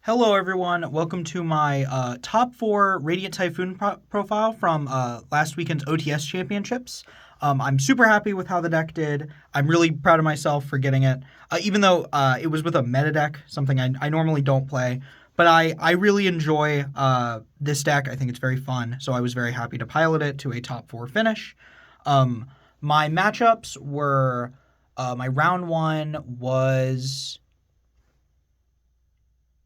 Hello, everyone. Welcome to my top four Radiant Typhoon profile from last weekend's OTS championships. I'm super happy with how the deck did. I'm really proud of myself for getting it, even though it was with a meta deck, something I normally don't play. But I really enjoy this deck. I think it's very fun, so I was very happy to pilot it to a top four finish. Um, my matchups were my round one was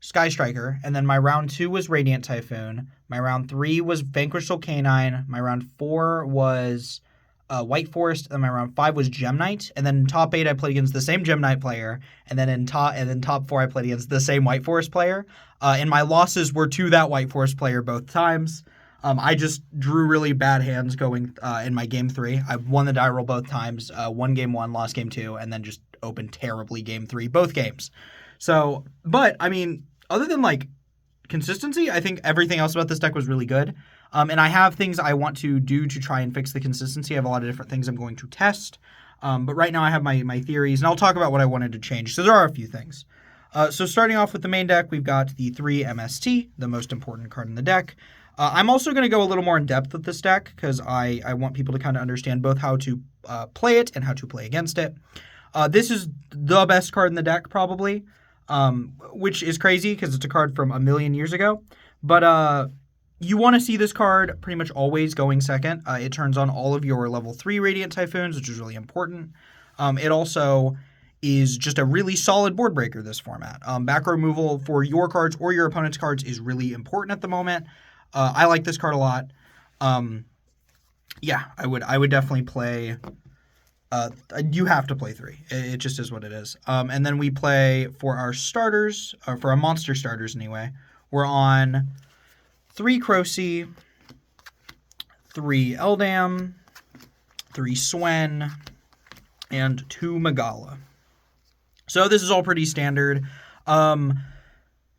Sky Striker, and then my round two was Radiant Typhoon. My round three was Vanquish Soul Canine. My round four was White Forest, and my round five was Gem Knight. And then in top eight, I played against the same Gem Knight player, and then in top four, I played against the same White Forest player. And my losses were to that White Forest player both times. I just drew really bad hands going in my game three. I won the die roll both times. Won game one, lost game two, and then just opened terribly game three, both games. So, but I mean, other than like consistency, I think everything else about this deck was really good. And I have things I want to do to try and fix the consistency. I have a lot of different things I'm going to test. But right now I have my theories, and I'll talk about what I wanted to change. So there are a few things. So starting off with the main deck, we've got the 3 MST, the most important card in the deck. I'm also going to go a little more in depth with this deck because I want people to kind of understand both how to play it and how to play against it. This is the best card in the deck, probably. Which is crazy because it's a card from a million years ago. But you want to see this card pretty much always going second. It turns on all of your level 3 Radiant Typhoons, which is really important. It also is just a really solid board breaker, this format. Back removal for your cards or your opponent's cards is really important at the moment. I like this card a lot. Yeah, I would definitely play... you have to play 3. It just is what it is. And then we play for our starters, or for our monster starters anyway. We're on 3 Crocy, 3 Eldam, 3 Swen, and 2 Magala. So this is all pretty standard.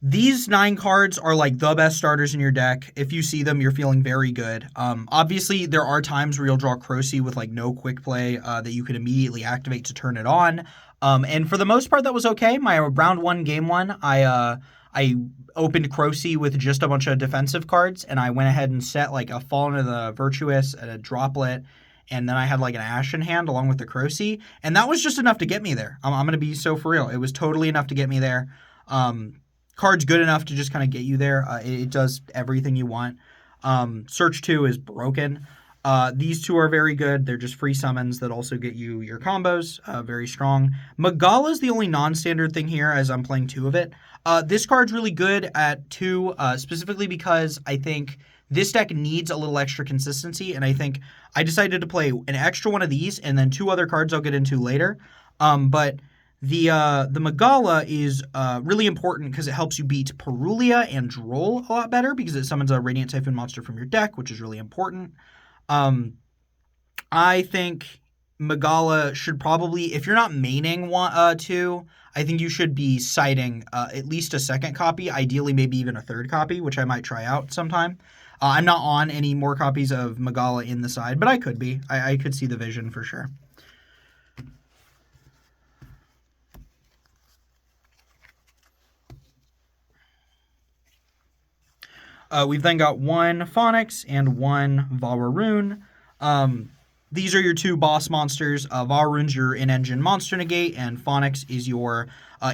These 9 cards are like the best starters in your deck. If you see them, you're feeling very good. Obviously, there are times where you'll draw Crocy with like no quick play that you can immediately activate to turn it on. And for the most part, that was okay. My round 1, game 1, I opened Crocy with just a bunch of defensive cards, and I went ahead and set like a Fall into the Virtuous and a Droplet, and then I had like an Ash in hand along with the Crocy, and that was just enough to get me there. I'm going to be so for real. It was totally enough to get me there. Card's good enough to just kind of get you there. It does everything you want. Search 2 is broken. These two are very good. They're just free summons that also get you your combos. Very strong. Magala is the only non-standard thing here as I'm playing 2 of it. This card's really good at 2, specifically because I think this deck needs a little extra consistency, and I think I decided to play an extra one of these and then 2 other cards I'll get into later. But the Magala is really important because it helps you beat Perulia and Droll a lot better because it summons a Radiant Typhoon monster from your deck, which is really important. I think Magala should probably, if you're not maining 2, I think you should be citing at least a second copy, ideally maybe even a third copy, which I might try out sometime. I'm not on any more copies of Magala in the side, but I could be. I could see the vision for sure. We've then got 1 Phonix and 1 Vararoon. These are your 2 boss monsters. Vararoon's your in-engine monster negate, and Phonix is your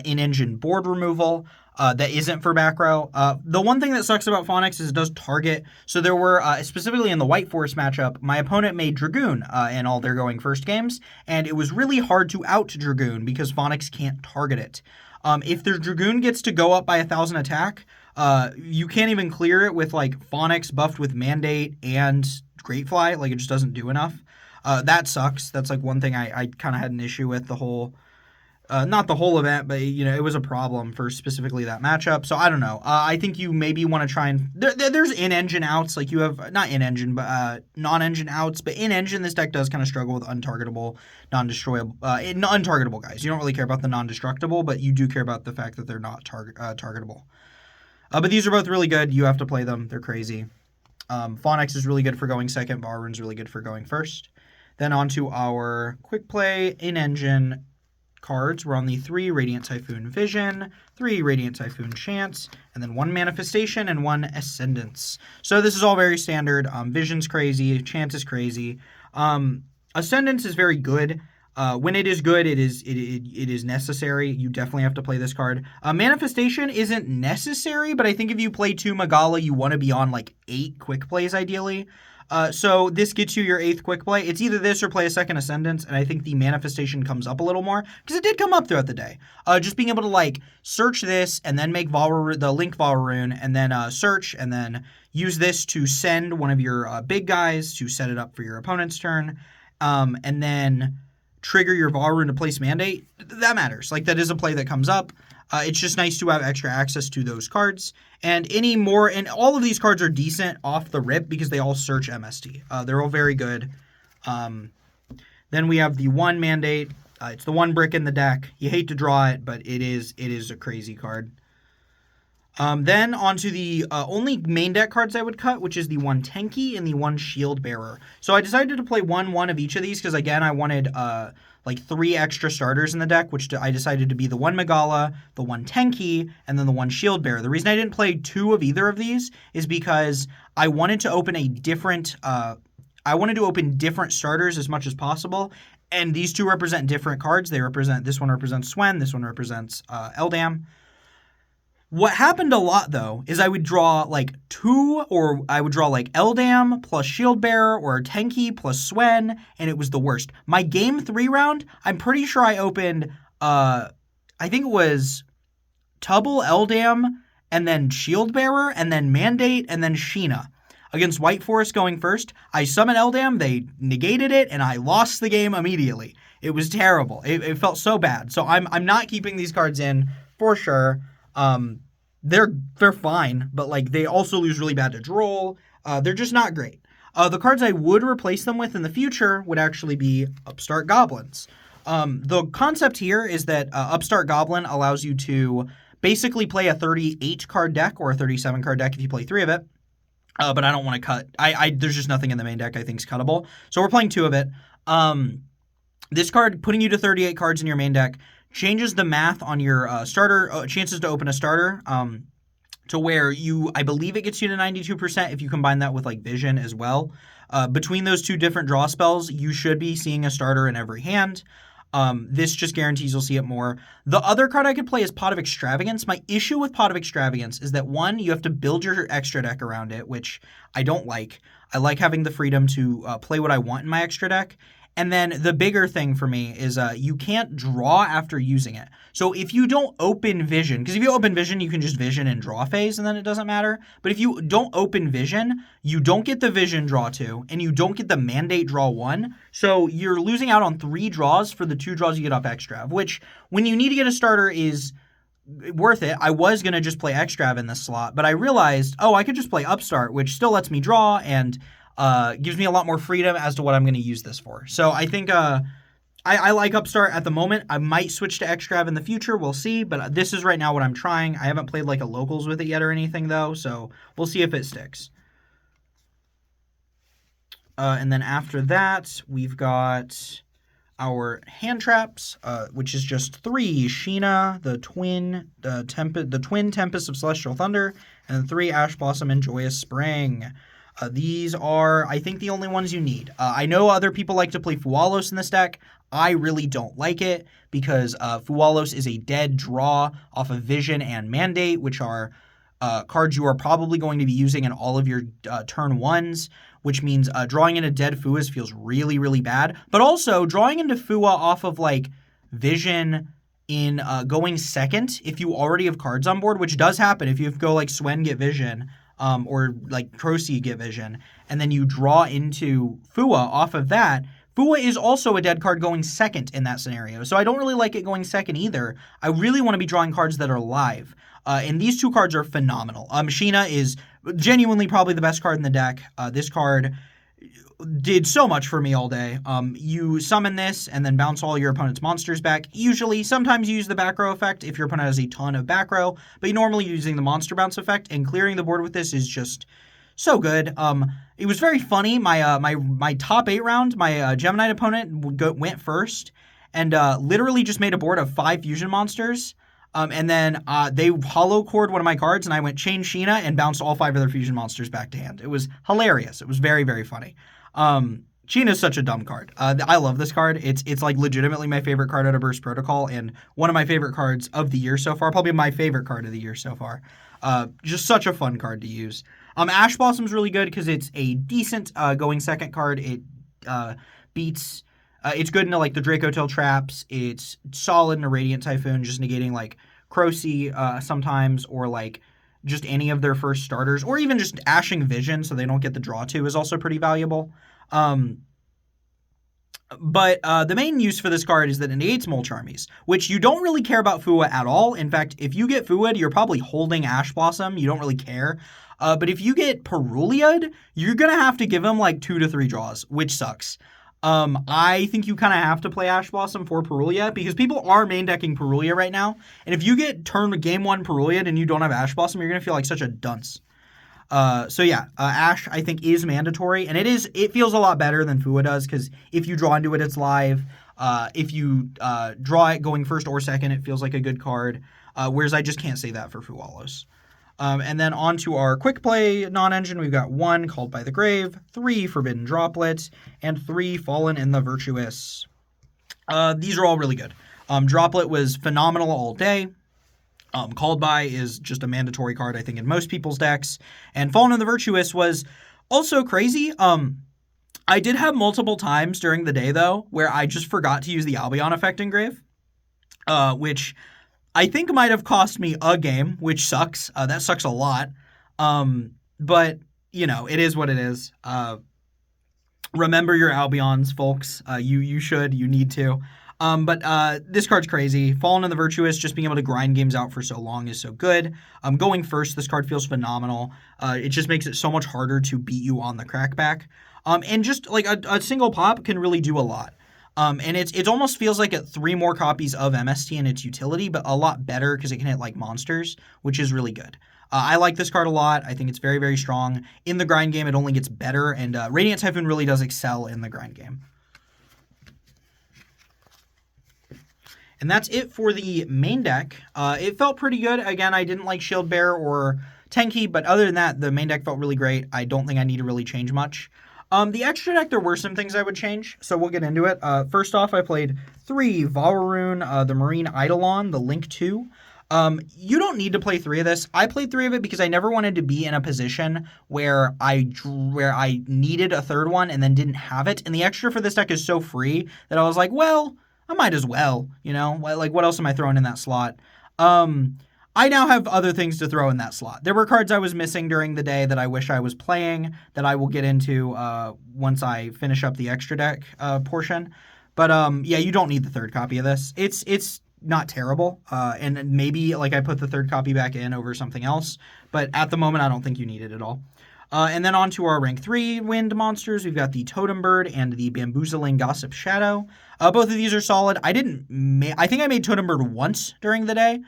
in-engine board removal. That isn't for back row. The one thing that sucks about Phonix is it does target. So there were, specifically in the White Forest matchup, my opponent made Dragoon in all their going first games, and it was really hard to out Dragoon because Phonix can't target it. If the Dragoon gets to go up by 1,000 attack, you can't even clear it with like Phonix buffed with Mandate and Greatfly. Like it just doesn't do enough. That sucks. That's like one thing I kind of had an issue with the whole, not the whole event, but you know, it was a problem for specifically that matchup. So I don't know. I think you maybe want to try and there's in-engine outs. Like you have not in-engine, but non-engine outs. But in-engine, this deck does kind of struggle with untargetable, non-destroyable, untargetable guys. You don't really care about the non-destructible, but you do care about the fact that they're not targetable. But these are both really good. You have to play them. They're crazy. Phonix is really good for going second. Vararoon's really good for going first. Then on to our quick play in-engine cards were on the 3 Radiant Typhoon Vision, 3 Radiant Typhoon Chance, and then 1 Manifestation and 1 Ascendance. So this is all very standard. Vision's crazy, Chance is crazy. Ascendance is very good. When it is good, it is necessary. You definitely have to play this card. Manifestation isn't necessary, but I think if you play 2 Magala, you want to be on like 8 quick plays ideally. So this gets you your 8th quick play. It's either this or play a second Ascendance, and I think the Manifestation comes up a little more, because it did come up throughout the day. Just being able to, like, search this, and then make the Link Valrune, and then search, and then use this to send one of your big guys to set it up for your opponent's turn, and then trigger your Valrune to place Mandate. That matters. Like, that is a play that comes up. It's just nice to have extra access to those cards. And all of these cards are decent off the rip because they all search MST. They're all very good. Then we have the 1 Mandate. It's the 1 brick in the deck. You hate to draw it, but it is a crazy card. Then onto the only main deck cards I would cut, which is the 1 Tenki and the 1 Shield Bearer. So I decided to play one of each of these because, again, I wanted like 3 extra starters in the deck, which I decided to be the 1 Magala, the 1 Tenki, and then the 1 Shield Bearer. The reason I didn't play 2 of either of these is because I wanted to open different starters as much as possible, and these 2 represent different cards. This one represents Swen, this one represents Eldam. What happened a lot, though, is I would draw like Eldam plus Shield Bearer or Tenki plus Swen, and it was the worst. My game 3 round, I'm pretty sure I opened, I think it was Tubble, Eldam, and then Shield Bearer, and then Mandate, and then Sheena. Against White Forest going first, I summoned Eldam, they negated it, and I lost the game immediately. It was terrible. It felt so bad. So I'm not keeping these cards in for sure. They're fine, but like they also lose really bad to draw. They're just not great. The cards I would replace them with in the future would actually be Upstart Goblins. The concept here is that Upstart Goblin allows you to basically play a 38 card deck or a 37 card deck if you play 3 of it. But I don't want to cut. There's just nothing in the main deck I think is cuttable. So we're playing 2 of it. This card, putting you to 38 cards in your main deck, changes the math on your chances to open a starter to where I believe it gets you to 92% if you combine that with like Vision as well. Between those 2 different draw spells, you should be seeing a starter in every hand. This just guarantees you'll see it more. The other card I could play is Pot of Extravagance. My issue with Pot of Extravagance is that 1, you have to build your extra deck around it, which I don't like. I like having the freedom to play what I want in my extra deck. And then the bigger thing for me is you can't draw after using it. So if you don't open Vision, because if you open Vision, you can just Vision and draw phase, and then it doesn't matter. But if you don't open Vision, you don't get the Vision draw 2, and you don't get the Mandate draw 1. So you're losing out on 3 draws for the 2 draws you get off Extrav, which when you need to get a starter is worth it. I was going to just play Extrav in this slot, but I realized, I could just play Upstart, which still lets me draw, and gives me a lot more freedom as to what I'm going to use this for. So I think I like Upstart at the moment. I might switch to Extrav in the future. We'll see. But this is right now what I'm trying. I haven't played like a locals with it yet or anything, though. So we'll see if it sticks. And then after that, we've got our hand traps, which is just 3 Sheena, the twin Tempest of Celestial Thunder, and 3 Ash Blossom and Joyous Spring. These are, I think, the only ones you need. I know other people like to play Fualos in this deck. I really don't like it because Fualos is a dead draw off of Vision and Mandate, which are cards you are probably going to be using in all of your turn 1s, which means drawing into dead Fuas feels really, really bad. But also, drawing into Fua off of, like, Vision in going second, if you already have cards on board, which does happen if you go, like, Swen, get Vision, or like Crocy get Vision, and then you draw into Fua off of that. Fua is also a dead card going second in that scenario, so I don't really like it going second either. I really want to be drawing cards that are live, and these 2 cards are phenomenal. Sheena is genuinely probably the best card in the deck. This card did so much for me all day. You summon this and then bounce all your opponent's monsters back. Sometimes you use the back row effect if your opponent has a ton of back row, but you're normally using the monster bounce effect, and clearing the board with this is just so good. It was very funny. My top 8 round, my Gemini opponent went first, and literally just made a board of 5 fusion monsters. And then they hollow cored one of my cards, and I went chain Sheena and bounced all 5 of their fusion monsters back to hand. It was hilarious. It was very, very funny. Sheena is such a dumb card. I love this card. It's like legitimately my favorite card out of Burst Protocol, and one of my favorite cards of the year so far. Probably my favorite card of the year so far. Just such a fun card to use. Ash Blossom's really good because it's a decent going second card. It beats... it's good into like the Dracotail traps. It's solid in a Radiant Typhoon, just negating like Crocy sometimes, or like just any of their first starters, or even just Ashing Vision so they don't get the draw to is also pretty valuable. But the main use for this card is that it negates Mulch Armies, which you don't really care about Fua at all. In fact, if you get Fua'd, you're probably holding Ash Blossom. You don't really care. But if you get Perulia'd, you're going to have to give him like 2 to 3 draws, which sucks. I think you kind of have to play Ash Blossom for Perulia because people are main decking Perulia right now. And if you get game 1 Perulia and you don't have Ash Blossom, you're going to feel like such a dunce. Ash I think is mandatory, and it feels a lot better than Fua does because if you draw into it, it's live. If you draw it going first or second, it feels like a good card. Whereas I just can't say that for Fualos. And then on to our quick play non-engine, we've got 1 Called by the Grave, 3 Forbidden Droplet, and 3 Fallen in the Virtuous. These are all really good. Droplet was phenomenal all day. Called by is just a mandatory card, I think, in most people's decks. And Fallen in the Virtuous was also crazy. I did have multiple times during the day, though, where I just forgot to use the Albion effect engrave, which I think might have cost me a game, which sucks. That sucks a lot. But, you know, it is what it is. Remember your Albions, folks. You should. You need to. But this card's crazy. Fallen in the Virtuous, just being able to grind games out for so long is so good. Going first, this card feels phenomenal. It just makes it so much harder to beat you on the crackback. And just like a single pop can really do a lot. And it almost feels like 3 more copies of MST in its utility, but a lot better because it can hit like monsters, which is really good. I like this card a lot. I think it's very, very strong. In the grind game, it only gets better, and Radiant Typhoon really does excel in the grind game. And that's it for the main deck. It felt pretty good. Again, I didn't like Shield Bearer or Tenki, but other than that, the main deck felt really great. I don't think I need to really change much. The extra deck, there were some things I would change, so we'll get into it. First off, I played 3 Vararoon, the Marine Eidolon, the Link 2. You don't need to play 3 of this. I played 3 of it because I never wanted to be in a position where I needed a third one and then didn't have it. And the extra for this deck is so free that I was like, well, I might as well, you know? Like, what else am I throwing in that slot? I now have other things to throw in that slot. There were cards I was missing during the day that I wish I was playing that I will get into once I finish up the extra deck portion. But yeah, you don't need the third copy of this. It's not terrible, and maybe like I put the third copy back in over something else. But at the moment, I don't think you need it at all. And then on to our rank 3 wind monsters. We've got the Totem Bird and the Bamboozling Gossip Shadow. Both of these are solid. I think I made Totem Bird once during the day,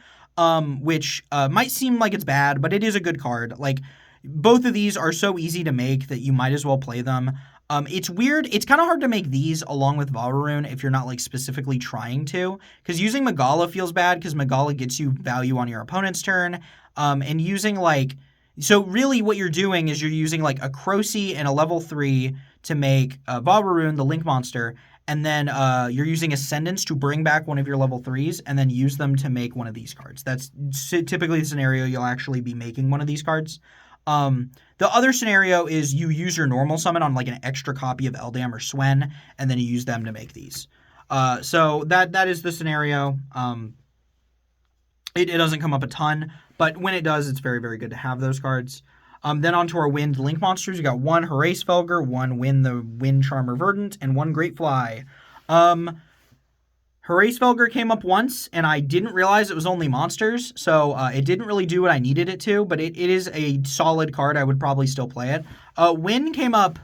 which might seem like it's bad, but it is a good card. Like, both of these are so easy to make that you might as well play them. It's weird. It's kind of hard to make these along with Vararoon if you're not like specifically trying to, because using Magala feels bad because Magala gets you value on your opponent's turn, and using like... So really what you're doing is you're using like a Crocy and a level 3 to make Vararoon, the Link monster, and then you're using Ascendance to bring back one of your level 3s and then use them to make one of these cards. That's typically the scenario you'll actually be making one of these cards. The other scenario is you use your normal summon on like an extra copy of Eldam or Swen, and then you use them to make these. So that is the scenario. It doesn't come up a ton, but when it does, it's very, very good to have those cards. Then on to our Wind Link monsters. We got 1 Horace Felger, 1 Wind the Wind Charmer Verdant, and 1 Great Fly. Horace Felger came up once, and I didn't realize it was only monsters, so it didn't really do what I needed it to, but it is a solid card. I would probably still play it. Wind came up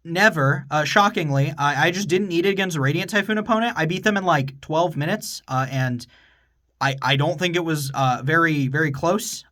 never, shockingly. I just didn't need it against a Radiant Typhoon opponent. I beat them in like 12 minutes, and I don't think it was very, very close.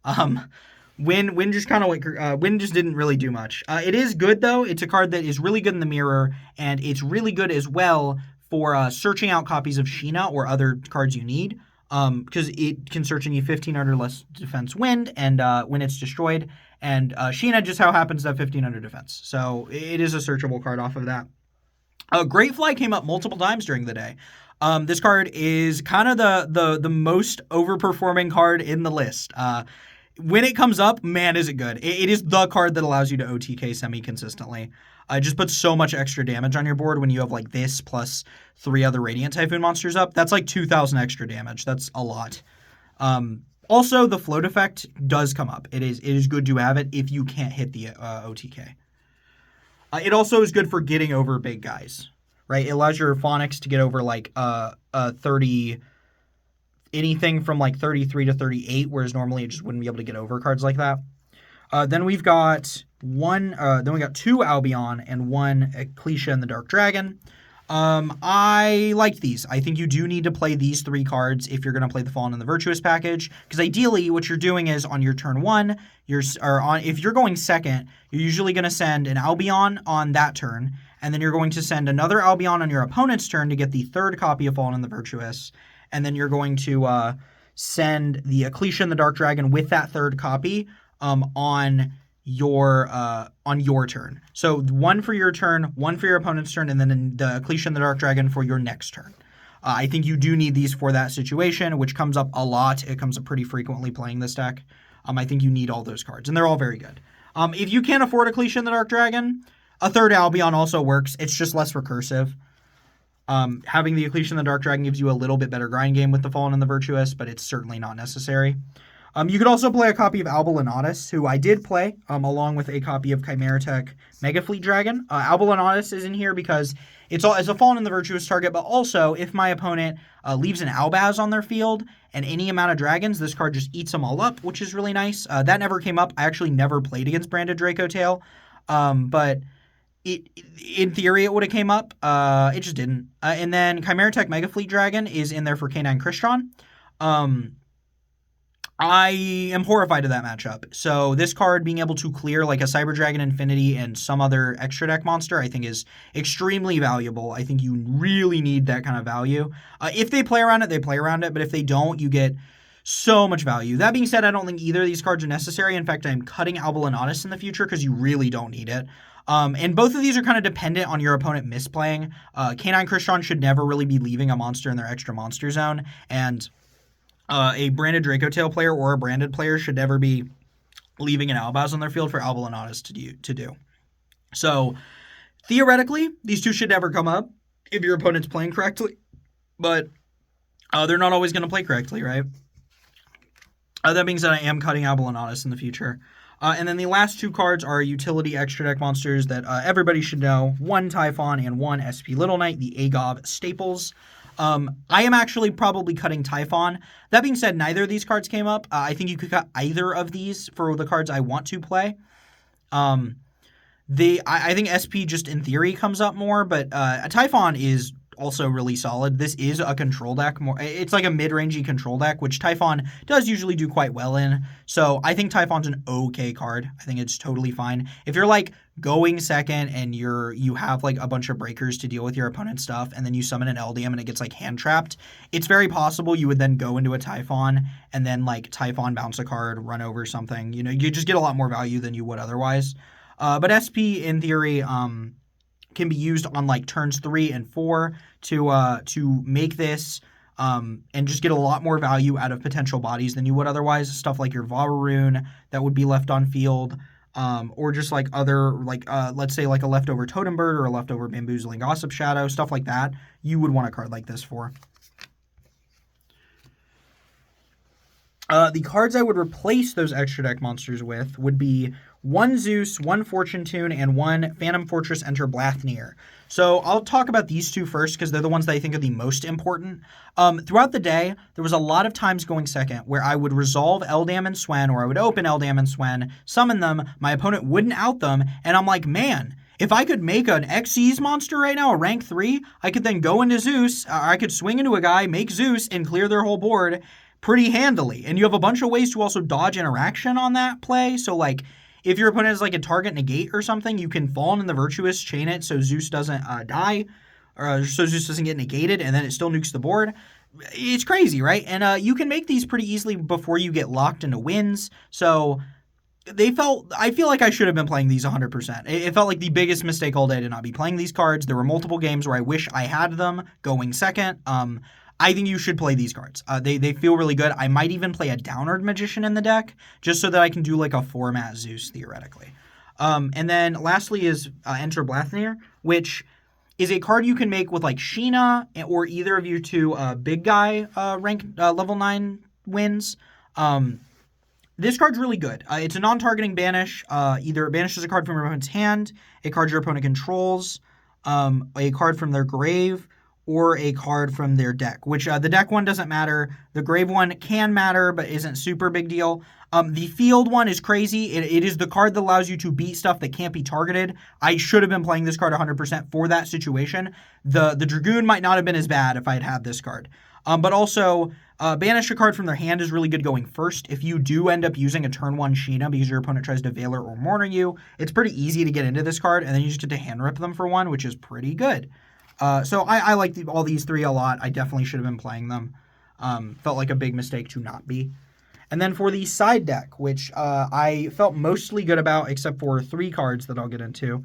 Wind just kind of like Wind just didn't really do much. It is good though. It's a card that is really good in the mirror, and it's really good as well for searching out copies of Sheena or other cards you need. Because it can search any 1500 less defense wind, and when it's destroyed, and Sheena just how happens to have 1500 defense. So it is a searchable card off of that. Great Fly came up multiple times during the day. This card is kind of the most overperforming card in the list. When it comes up, man, is it good. It is the card that allows you to OTK semi-consistently. It just puts so much extra damage on your board when you have like this plus 3 other Radiant Typhoon monsters up. That's like 2,000 extra damage. That's a lot. Also, the float effect does come up. It is good to have it if you can't hit the OTK. It also is good for getting over big guys, right? It allows your Phonics to get over like 30, anything from like 33 to 38, whereas normally it just wouldn't be able to get over cards like that. Then we've got two Albion and one Ecclesia and the Dark Dragon. I liked these. I think you do need to play these 3 cards if you're going to play the Fallen and the Virtuous package, because ideally what you're doing is on your turn 1, if you're going second, you're usually going to send an Albion on that turn, and then you're going to send another Albion on your opponent's turn to get the 3rd copy of Fallen and the Virtuous, and then you're going to send the Ecclesia and the Dark Dragon with that 3rd copy on your turn. So 1 for your turn, 1 for your opponent's turn, and then the Ecclesia and the Dark Dragon for your next turn. I think you do need these for that situation, which comes up a lot. It comes up pretty frequently playing this deck. I think you need all those cards, and they're all very good. If you can't afford Ecclesia and the Dark Dragon, a 3rd Albion also works. It's just less recursive. Having the Ecclesia and the Dark Dragon gives you a little bit better grind game with the Fallen and the Virtuous, but it's certainly not necessary. You could also play a copy of Albalanatus, who I did play, along with a copy of Chimeratech Mega Fleet Dragon. Albalanatus is in here because it's a Fallen and the Virtuous target, but also if my opponent leaves an Albaz on their field and any amount of dragons, this card just eats them all up, which is really nice. That never came up. I actually never played against Branded Draco Tail, but in theory it would have came up. It just didn't. And then Chimeratech Mega Fleet Dragon is in there for Canine Crystron. I am horrified of that matchup. So this card being able to clear like a Cyber Dragon Infinity and some other extra deck monster, I think is extremely valuable. I think you really need that kind of value. If they play around it, they play around it. But if they don't, you get so much value. That being said, I don't think either of these cards are necessary. In fact, I'm cutting Albalanatus in the future because you really don't need it. And both of these are kind of dependent on your opponent misplaying. Canine Crystron should never really be leaving a monster in their extra monster zone. And a branded Draco Tail player or a branded player should never be leaving an Albaz on their field for Albalanatus to do. So, theoretically, these two should never come up if your opponent's playing correctly. But they're not always going to play correctly, right? That being said, I am cutting Albalanatus in the future. And then the last 2 cards are utility extra deck monsters that everybody should know. 1 Typhon and 1 SP Little Knight, the Agov Staples. I am actually probably cutting Typhon. That being said, neither of these cards came up. I think you could cut either of these for the cards I want to play. I think SP just in theory comes up more, but Typhon is also really solid. This is a control deck. It's like a mid-rangey control deck, which Typhon does usually do quite well in. So I think Typhon's an okay card. I think it's totally fine. If you're like going second and you have like a bunch of breakers to deal with your opponent's stuff, and then you summon an LDM and it gets like hand trapped, it's very possible you would then go into a Typhon and then like Typhon bounce a card, run over something. You know, you just get a lot more value than you would otherwise. But SP in theory can be used on like turns 3 and 4 to make this and just get a lot more value out of potential bodies than you would otherwise. Stuff like your Vavaroon that would be left on field, or just like other like let's say like a leftover Totem Bird or a leftover Bamboozling Gossip Shadow, stuff like that. You would want a card like this for. The cards I would replace those extra deck monsters with would be 1 Zeus, 1 Fortune Tune, and 1 Phantom Fortress Enter Blathnir. So I'll talk about these 2 first because they're the ones that I think are the most important. Throughout the day, there was a lot of times going second where I would resolve Eldam and Swen, or I would open Eldam and Swen, summon them, my opponent wouldn't out them, and I'm like, man, if I could make an Xyz monster right now, a rank 3, I could then go into Zeus, I could swing into a guy, make Zeus, and clear their whole board pretty handily. And you have a bunch of ways to also dodge interaction on that play. So like if your opponent has like a target negate or something, you can Fallen in the Virtuous, chain it so Zeus doesn't die, so it just doesn't get negated, and then it still nukes the board. It's crazy, right? And you can make these pretty easily before you get locked into wins. So I feel like I should have been playing these 100%. It felt like the biggest mistake all day to not be playing these cards. There were multiple games where I wish I had them going second. I think you should play these cards. They feel really good. I might even play a Downward Magician in the deck just so that I can do like a format Zeus theoretically. And then lastly is Enter Blathnir, which is a card you can make with like Sheena or either of you two big guy rank level 9 wins. This card's really good. It's a non-targeting banish. Either it banishes a card from your opponent's hand, a card your opponent controls, a card from their grave, or a card from their deck, which the deck one doesn't matter. The grave one can matter, but isn't super big deal. The field one is crazy. It is the card that allows you to beat stuff that can't be targeted. I should have been playing this card 100% for that situation. The Dragoon might not have been as bad if I had had this card. But also, banish a card from their hand is really good going first. If you do end up using a turn 1 Sheena because your opponent tries to Veiler or Mourner you, it's pretty easy to get into this card, and then you just get to hand rip them for 1, which is pretty good. So I like all these 3 a lot. I definitely should have been playing them. Felt like a big mistake to not be. And then for the side deck, which I felt mostly good about, except for 3 cards that I'll get into.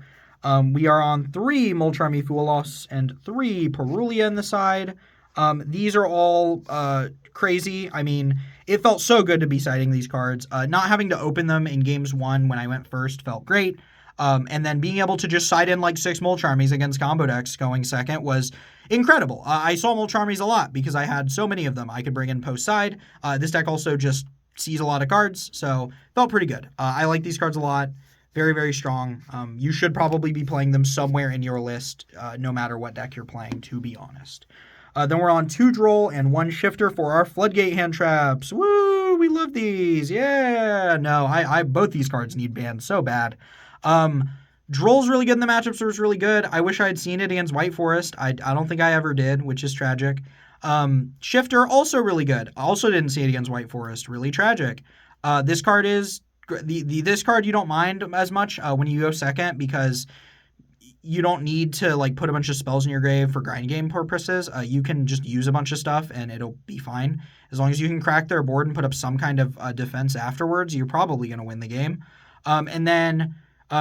We are on 3 Molcharmi Fuelos and 3 Perulia in the side. These are all crazy. I mean, it felt so good to be siding these cards. Not having to open them in games 1 when I went first felt great. And then being able to just side in like 6 Molcharmies against combo decks going second was incredible. I saw Molcharmies a lot because I had so many of them I could bring in post side. This deck also just sees a lot of cards, so felt pretty good. I like these cards a lot. Very, very strong. You should probably be playing them somewhere in your list, no matter what deck you're playing, to be honest. Then we're on 2 Droll and 1 Shifter for our Floodgate hand traps. Woo! We love these. Yeah! No, I both these cards need banned so bad. Droll's really good in the matchups, so it's really good. I wish I had seen it against White Forest. I don't think I ever did, which is tragic. Shifter, also really good. Also didn't see it against White Forest. Really tragic. This card is... This card you don't mind as much when you go second because you don't need to like put a bunch of spells in your grave for grind game purposes. You can just use a bunch of stuff and it'll be fine. As long as you can crack their board and put up some kind of defense afterwards, you're probably going to win the game. And then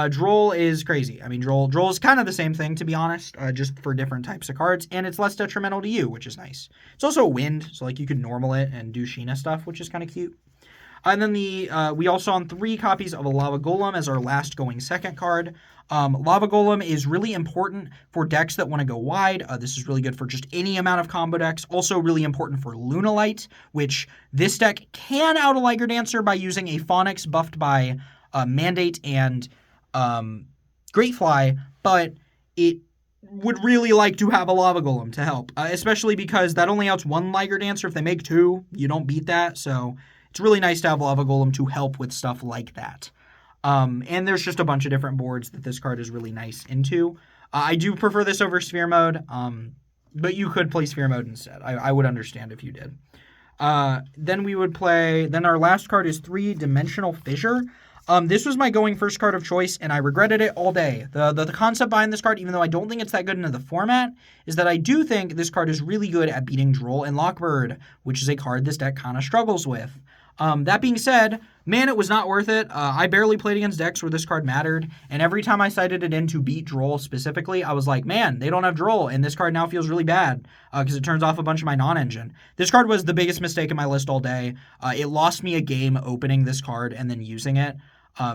Droll is crazy. I mean, Droll is kind of the same thing, to be honest, just for different types of cards, and it's less detrimental to you, which is nice. It's also a wind, so like you could normal it and do Sheena stuff, which is kind of cute. And then we also on 3 copies of a Lava Golem as our last going second card. Lava Golem is really important for decks that want to go wide. This is really good for just any amount of combo decks. Also really important for Lunalight, which this deck can out a Liger Dancer by using a Phonix buffed by Mandate and Greatfly, but it would really like to have a Lava Golem to help, especially because that only outs 1 Liger Dancer. If they make 2, you don't beat that, so it's really nice to have Lava Golem to help with stuff like that. And there's just a bunch of different boards that this card is really nice into. I do prefer this over Sphere Mode, but you could play Sphere Mode instead. I would understand if you did. Then our last card is 3 Dimensional Fissure. This was my going first card of choice, and I regretted it all day. The concept behind this card, even though I don't think it's that good into the format, is that I do think this card is really good at beating Droll and Lockbird, which is a card this deck kind of struggles with. That being said, man, it was not worth it. I barely played against decks where this card mattered, and every time I sided it in to beat Droll specifically, I was like, man, they don't have Droll, and this card now feels really bad because it turns off a bunch of my non-engine. This card was the biggest mistake in my list all day. It lost me a game opening this card and then using it,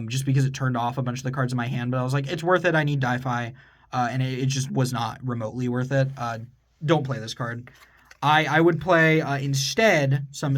just because it turned off a bunch of the cards in my hand, but I was like, it's worth it, I need Di-Fi, and it just was not remotely worth it. Don't play this card. I would play instead some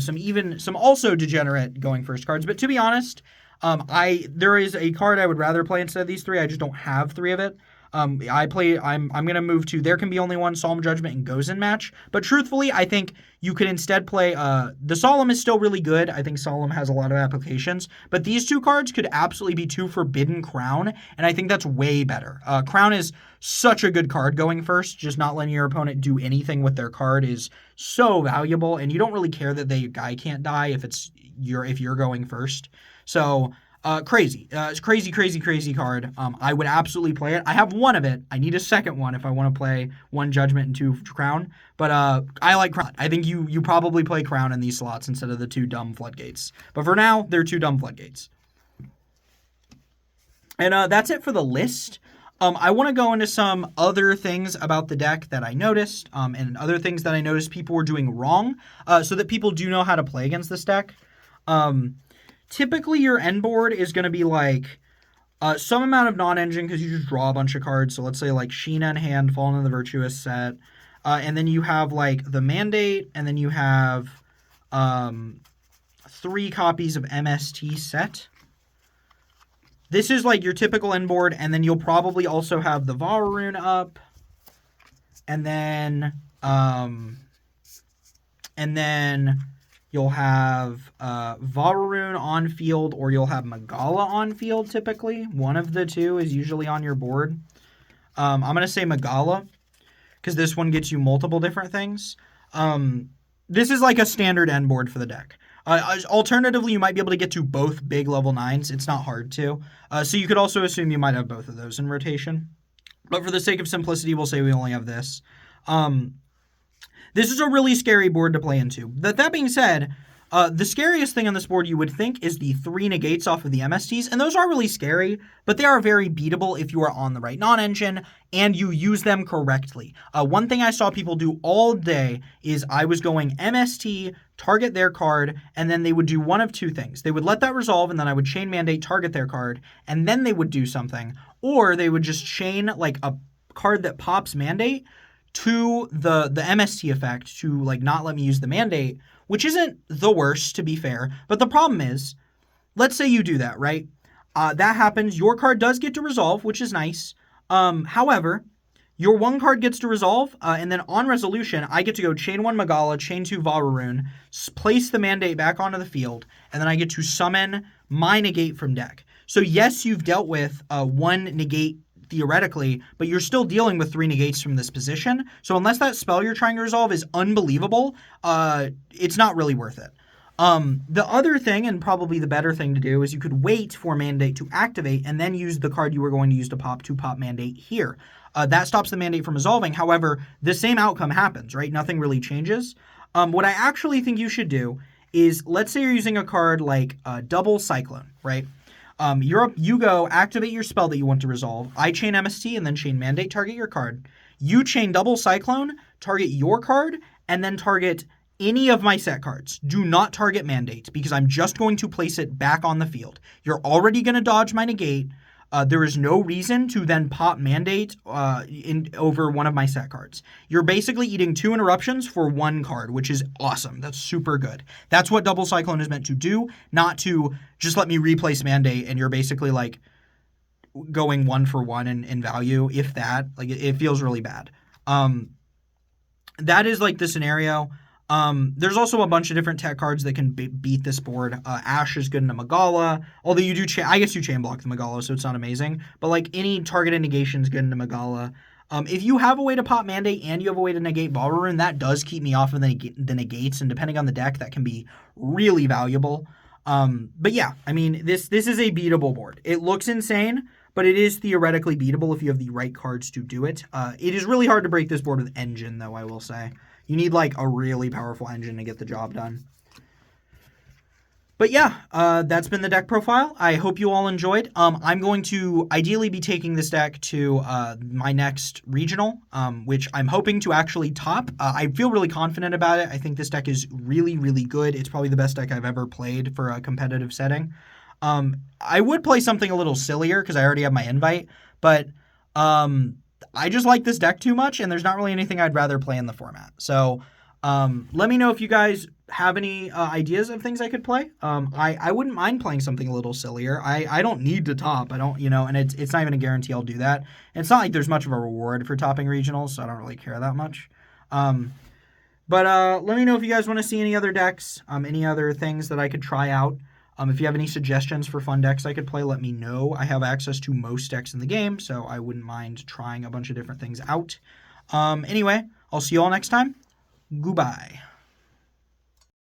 also degenerate going first cards. But to be honest, there is a card I would rather play instead of these 3. I just don't have 3 of it. I'm gonna move to There Can Be Only One, Solemn Judgment, and Gozen Match. But truthfully, I think you could instead play the Solemn is still really good. I think Solemn has a lot of applications. But these 2 cards could absolutely be 2 Forbidden Crown, and I think that's way better. Crown is such a good card going first. Just not letting your opponent do anything with their card is so valuable, and you don't really care that the guy can't die if you're going first. So Crazy. It's crazy, crazy, crazy card. I would absolutely play it. I have one of it. I need a second one if I want to play one Judgment and two Crown. But I like Crown. I think you probably play Crown in these slots instead of the two dumb Floodgates. But for now, they're two dumb Floodgates. And that's it for the list. I want to go into some other things about the deck that I noticed, and other things that I noticed people were doing wrong, so that people do know how to play against this deck. Typically, your end board is going to be like some amount of non-engine because you just draw a bunch of cards. So let's say like Sheena in hand, Fallen in the Virtuous set, and then you have like the Mandate, and then you have 3 copies of MST set. This is like your typical end board, and then you'll probably also have the Vararoon up, and then you'll have Vararoon on field, or you'll have Magala on field. Typically, one of the two is usually on your board. I'm gonna say Magala because this one gets you multiple different things. This is like a standard end board for the deck. Alternatively, you might be able to get to both big level 9s. It's not hard to. So you could also assume you might have both of those in rotation. But for the sake of simplicity, we'll say we only have this. This is a really scary board to play into. That being said, the scariest thing on this board you would think is the 3 negates off of the MSTs, and those are really scary, but they are very beatable if you are on the right non-engine and you use them correctly. One thing I saw people do all day is I was going MST, target their card, and then they would do one of two things. They would let that resolve, and then I would chain Mandate, target their card, and then they would do something. Or they would just chain like a card that pops Mandate to the MST effect to like not let me use the Mandate, which isn't the worst, to be fair. But the problem is, let's say you do that, right? That happens. Your card does get to resolve, which is nice. However, your one card gets to resolve, and then on resolution, I get to go chain 1 Magala, chain 2 Vararoon, place the Mandate back onto the field, and then I get to summon my negate from deck. So yes, you've dealt with one negate theoretically, but you're still dealing with 3 negates from this position. So unless that spell you're trying to resolve is unbelievable, it's not really worth it. The other thing, and probably the better thing to do, is you could wait for Mandate to activate and then use the card you were going to use to pop Mandate here. That stops the Mandate from resolving. However, the same outcome happens, right? Nothing really changes. What I actually think you should do is, let's say you're using a card like Double Cyclone, right? You go activate your spell that you want to resolve. I chain MST and then chain Mandate, target your card. You chain Double Cyclone, target your card, and then target any of my set cards. Do not target Mandate because I'm just going to place it back on the field. You're already going to dodge my negate. There is no reason to then pop Mandate over one of my set cards. You're basically eating 2 interruptions for 1 card, which is awesome. That's super good. That's what Double Cyclone is meant to do, not to just let me replace Mandate and you're basically like going 1 for 1 in value, if that. Like it feels really bad. That is like the scenario. There's also a bunch of different tech cards that can beat this board. Ash is good in a Magala, although you do I guess you chain block the Magala, so it's not amazing. But like any targeted negation is good in a Magala. If you have a way to pop Mandate and you have a way to negate Vararoon, that does keep me off of the negates, and depending on the deck, that can be really valuable. But yeah, I mean, this is a beatable board. It looks insane, but it is theoretically beatable if you have the right cards to do it. It is really hard to break this board with Engine, though, I will say. You need like a really powerful engine to get the job done. But yeah, that's been the deck profile. I hope you all enjoyed. I'm going to ideally be taking this deck to my next regional, which I'm hoping to actually top. I feel really confident about it. I think this deck is really, really good. It's probably the best deck I've ever played for a competitive setting. I would play something a little sillier because I already have my invite, but I just like this deck too much, and there's not really anything I'd rather play in the format. So let me know if you guys have any ideas of things I could play. I wouldn't mind playing something a little sillier. I don't need to top. I don't, and it's not even a guarantee I'll do that. And it's not like there's much of a reward for topping regionals, so I don't really care that much. But let me know if you guys want to see any other decks, any other things that I could try out. If you have any suggestions for fun decks I could play, let me know. I have access to most decks in the game, so I wouldn't mind trying a bunch of different things out. Anyway, I'll see you all next time. Goodbye.